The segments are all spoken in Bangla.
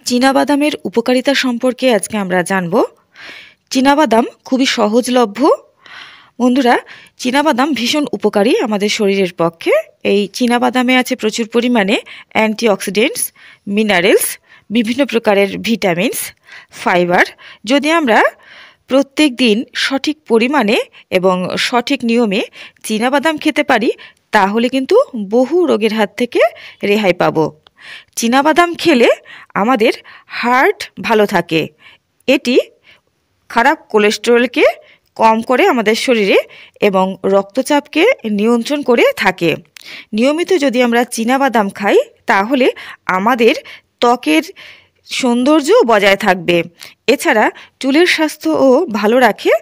চীনাবাদামের উপকারিতা সম্পর্কে আজকে আমরা জানব। চীনাবাদাম খুবই সহজলভ্য। বন্ধুরা, চীনাবাদাম ভীষণ উপকারী আমাদের শরীরের পক্ষে। এই চীনাবাদামে আছে প্রচুর পরিমাণে অ্যান্টিঅক্সিডেন্টস, মিনারেলস, বিভিন্ন প্রকারের ভিটামিনস, ফাইবার। যদি আমরা প্রত্যেক দিন সঠিক পরিমাণে এবং সঠিক নিয়মে চীনাবাদাম খেতে পারি, তাহলে কিন্তু বহু রোগের হাত থেকে রেহাই পাবো। চীনাবাদাম খেলে আমাদের হার্ট ভালো থাকে। এটি খারাপ কোলেস্টেরলকে কম করে আমাদের শরীরে এবং রক্তচাপকে নিয়ন্ত্রণ করে থাকে। নিয়মিত যদি আমরা চীনাবাদাম খাই, তাহলে আমাদের ত্বকের সৌন্দর্য বজায় থাকবে। এছাড়া চুলের স্বাস্থ্যও ভালো রাখে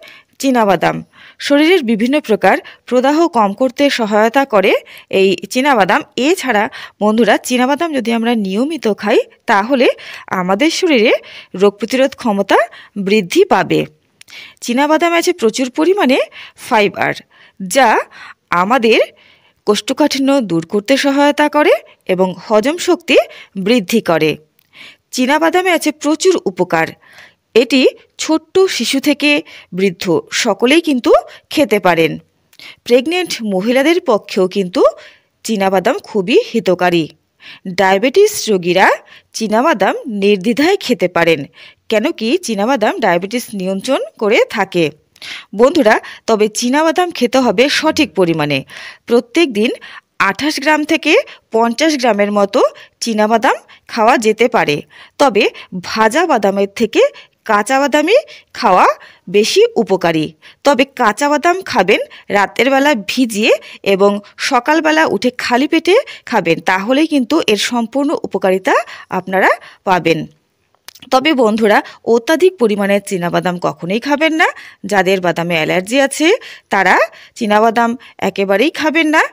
চীনাবাদাম। শরীরের বিভিন্ন প্রকার প্রদাহ কম করতে সহায়তা করে এই চীনাবাদাম। এছাড়া বন্ধুরা, চীনাবাদাম যদি আমরা নিয়মিত খাই, তাহলে আমাদের শরীরে রোগ প্রতিরোধ ক্ষমতা বৃদ্ধি পাবে। চীনাবাদামে আছে প্রচুর পরিমাণে ফাইবার, যা আমাদের কোষ্ঠকাঠিন্য দূর করতে সহায়তা করে এবং হজম শক্তি বৃদ্ধি করে। চীনাবাদামে আছে প্রচুর উপকার। এটি ছোট্ট শিশু থেকে বৃদ্ধ সকলেই কিন্তু খেতে পারেন। প্রেগনেন্ট মহিলাদের পক্ষেও কিন্তু চীনাবাদাম খুবই হিতকারী। ডায়াবেটিস রোগীরা চীনাবাদাম নির্দ্বিধায় খেতে পারেন, কেন কি চীনাবাদাম ডায়াবেটিস নিয়ন্ত্রণ করে থাকে। বন্ধুরা, তবে চীনাবাদাম খেতে হবে সঠিক পরিমাণে। প্রত্যেক দিন 28 গ্রাম থেকে 50 গ্রামের মতো চীনাবাদাম খাওয়া যেতে পারে। তবে ভাজা বাদামের থেকে কাঁচা বাদামই খাওয়া বেশি উপকারী। তবে কাঁচা বাদাম খাবেন রাতের বেলা ভিজিয়ে এবং সকালবেলা উঠে খালি পেটে খাবেন, তাহলেই কিন্তু এর সম্পূর্ণ উপকারিতা আপনারা পাবেন। তবে বন্ধুরা, অত্যাধিক পরিমাণে চীনাবাদাম কখনোই খাবেন না। যাদের বাদামে অ্যালার্জি আছে, তারা চীনাবাদাম একেবারেই খাবেন না।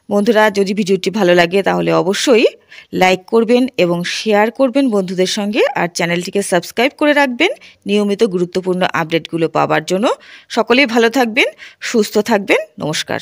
বন্ধুরা, যদি ভিডিওটি ভালো লাগে তাহলে অবশ্যই লাইক করবেন এবং শেয়ার করবেন বন্ধুদের সঙ্গে, আর চ্যানেলটিকে সাবস্ক্রাইব করে রাখবেন নিয়মিত গুরুত্বপূর্ণ আপডেটগুলো পাওয়ার জন্য। সকলেই ভালো থাকবেন, সুস্থ থাকবেন। নমস্কার।